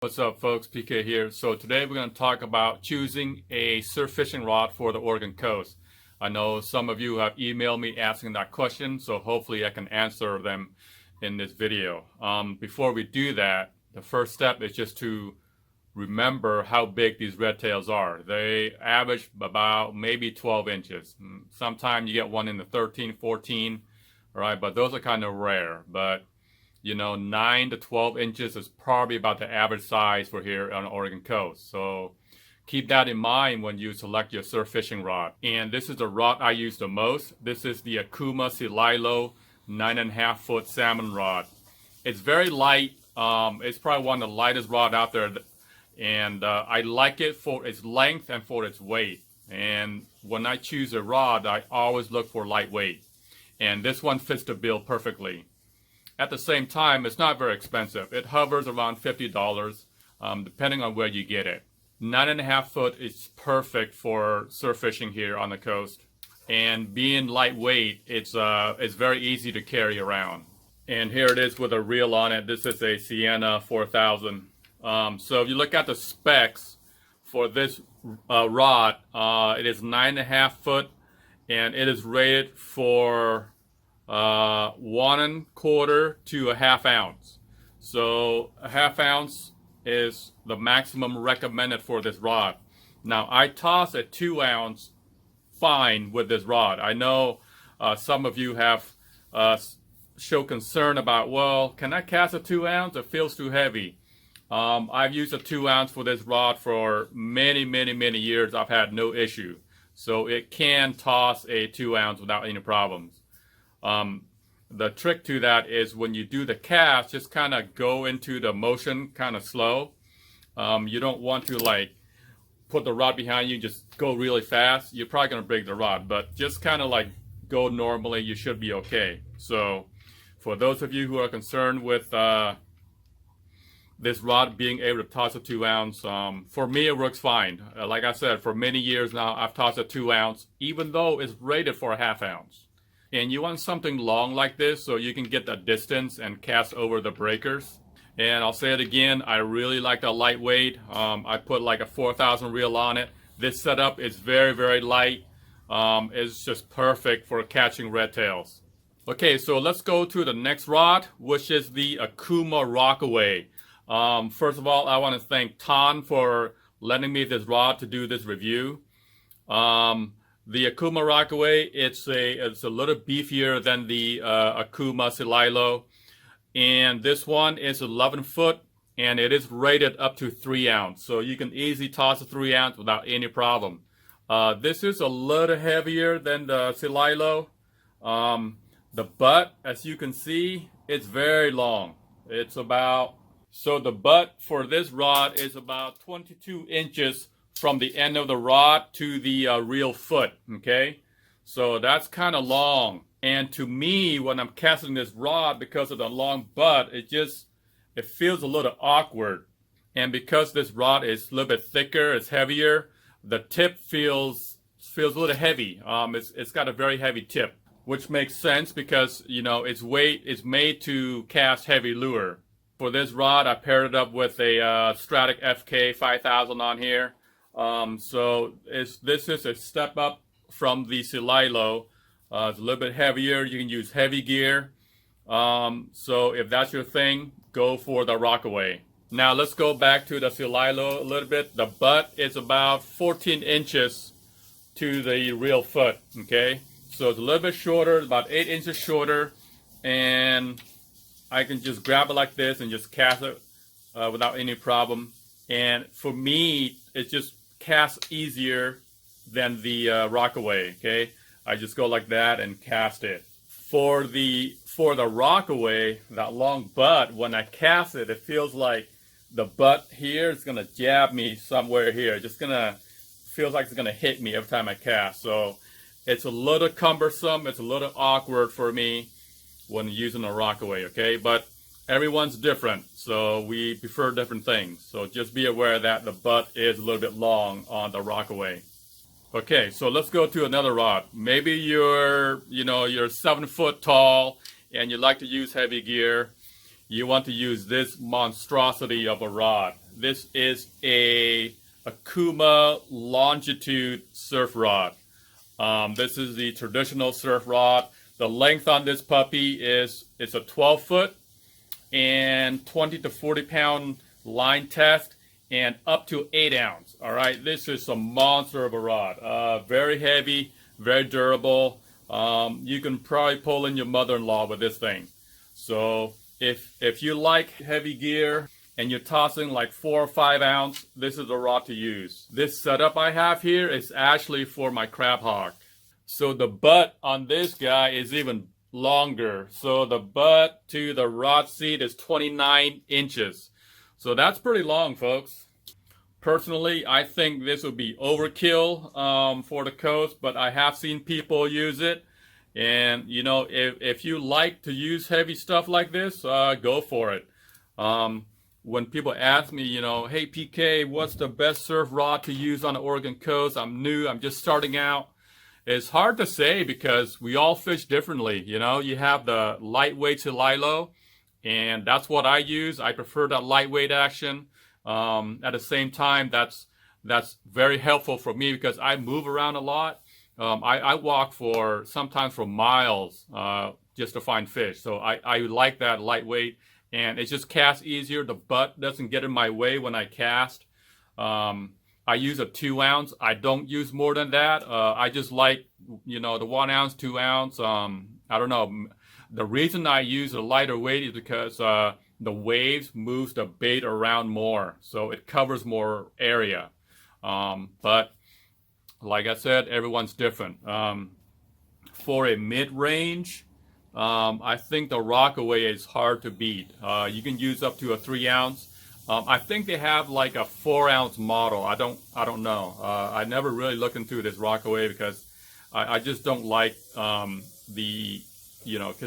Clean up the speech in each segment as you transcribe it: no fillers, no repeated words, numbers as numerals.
What's up, folks? PK here. So today we're going to talk about choosing a surf fishing rod for the Oregon coast. I know some of you have emailed me asking that question, so hopefully I can answer them in this video. Before we do that, the first step is just to remember how big these red tails are. They average about maybe 12 inches. Sometimes you get one in the 13, 14, all right, but those are kind of rare. But 9 to 12 inches is probably about the average size for here on the Oregon coast. So keep that in mind when you select your surf fishing rod. And this is the rod I use the most. This is the Akuma Longitude 9.5 foot salmon rod. It's very light. It's probably one of the lightest rod out there. And I like it for its length and for its weight. And when I choose a rod, I always look for lightweight. And this one fits the bill perfectly. At the same time, it's not very expensive. It hovers around $50, depending on where you get it. 9.5 foot is perfect for surf fishing here on the coast. And being lightweight, it's very easy to carry around. And here it is with a reel on it. This is a Sienna 4000. So if you look at the specs for this rod, it is 9.5 foot, and it is rated for 1/4 to a half ounce. So a half ounce is the maximum recommended for this rod. Now I toss a 2 ounce fine with this rod. I know some of you have show concern about, well, can I cast a 2 ounce? It feels too heavy. I've used a 2 ounce for this rod for many years. I've had no issue. So it can toss a 2 ounce without any problems. The trick to that is when you do the cast, just kind of go into the motion kind of slow. You don't want to like put the rod behind you, just go really fast. You're probably going to break the rod, but just kind of like go normally, you should be okay. So for those of you who are concerned with this rod being able to toss a 2 ounce, for me it works fine. Like I said, for many years now, I've tossed a 2 ounce, even though it's rated for a half ounce. And you want something long like this so you can get the distance and cast over the breakers. And I'll say it again, I really like the lightweight. I put like a 4000 reel on it. This setup is very light. It's just perfect for catching red tails. Okay, so let's go to the next rod, which is the Akuma Rockaway. First of all, I want to thank Ton for lending me this rod to do this review. The Akuma Rockaway, it's a little beefier than the Akuma Longitude, and this one is 11 foot, and it is rated up to 3 ounce, so you can easily toss a 3 ounce without any problem. This is a little heavier than the Longitude. The butt, as you can see, it's very long. So the butt for this rod is about 22 inches from the end of the rod to the reel foot, okay? So that's kind of long. And to me, when I'm casting this rod, because of the long butt, it feels a little awkward. And because this rod is a little bit thicker, it's heavier, the tip feels a little heavy. It's got a very heavy tip, which makes sense because, its weight is made to cast heavy lure. For this rod, I paired it up with a Stratic FK 5000 on here. So this is a step up from the Longitude. It's a little bit heavier. You can use heavy gear. So if that's your thing, go for the Rockaway. Now let's go back to the Longitude a little bit. The butt is about 14 inches to the reel foot, okay? So it's a little bit shorter, about 8 inches shorter, and I can just grab it like this and just cast it without any problem. And for me, it just casts easier than the Rockaway, okay? I just go like that and cast it. For the Rockaway, that long butt, when I cast it, it feels like the butt here is gonna jab me somewhere here. Feels like it's gonna hit me every time I cast. So it's a little cumbersome, it's a little awkward for me when using a Rockaway, okay? But everyone's different, so we prefer different things. So just be aware that the butt is a little bit long on the Rockaway. Okay, so let's go to another rod. Maybe you're 7 foot tall and you like to use heavy gear, you want to use this monstrosity of a rod. This is a Akuma Longitude surf rod. This is the traditional surf rod. The length on this puppy is it's a 12 foot and 20 to 40 pound line test and up to 8 ounce. All right, this is a monster of a rod. Very heavy, very durable. You can probably pull in your mother-in-law with this thing. So if you like heavy gear and you're tossing like 4 or 5 ounce, this is the rod to use. This setup I have here is actually for my crab hawk. So the butt on this guy is even longer. So the butt to the rod seat is 29 inches. So that's pretty long, folks. Personally, I think this would be overkill for the coast, but I have seen people use it. And, you know, if you like to use heavy stuff like this, go for it. When people ask me, you know, hey, PK, what's the best surf rod to use on the Oregon coast? I'm new, I'm just starting out. It's hard to say because we all fish differently. You know, you have the lightweight Sililo, and that's what I use. I prefer that lightweight action. At the same time, that's very helpful for me because I move around a lot. I walk sometimes for miles just to find fish. So I like that lightweight, and it just casts easier. The butt doesn't get in my way when I cast. I use a 2 ounce. I don't use more than that. I just like, you know, the 1 ounce, 2 ounce. I don't know. The reason I use a lighter weight is because the waves moves the bait around more, so it covers more area. But like I said, everyone's different. For a mid-range, I think the Rockaway is hard to beat. You can use up to a 3 ounce. I think they have like a 4 ounce model. I don't know. I never really looked into this Rockaway because I just don't like because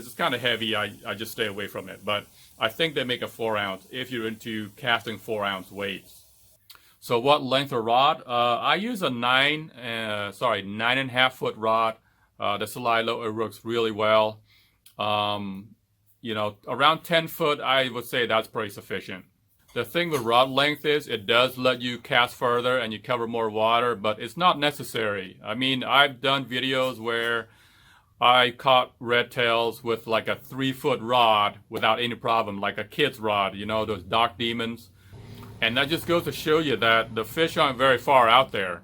it's kind of heavy. I just stay away from it. But I think they make a 4 ounce if you're into casting 4 ounce weights. So what length of rod? I use a 9.5 foot rod. The Sililo, it works really well. You know, around 10 foot, I would say that's pretty sufficient. The thing with rod length is it does let you cast further and you cover more water, but it's not necessary. I mean, I've done videos where I caught redtails with like a 3 foot rod without any problem, like a kid's rod, you know, those dark demons. And that just goes to show you that the fish aren't very far out there.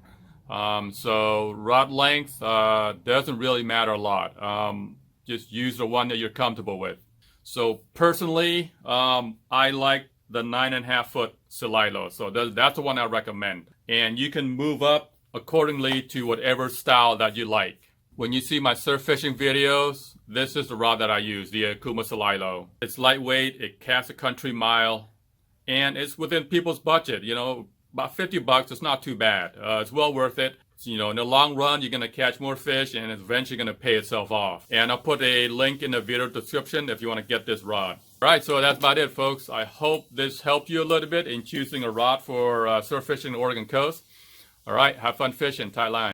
So rod length doesn't really matter a lot. Just use the one that you're comfortable with. So personally, I like the 9.5 foot Sililo. So that's the one I recommend. And you can move up accordingly to whatever style that you like. When you see my surf fishing videos, this is the rod that I use, the Akuma Sililo. It's lightweight, it casts a country mile, and it's within people's budget. You know, about $50, it's not too bad. It's well worth it. So, you know, in the long run, you're going to catch more fish and it's eventually going to pay itself off. And I'll put a link in the video description if you want to get this rod. All right, so that's about it, folks. I hope this helped you a little bit in choosing a rod for surf fishing the Oregon coast. All right, have fun fishing, Thailand.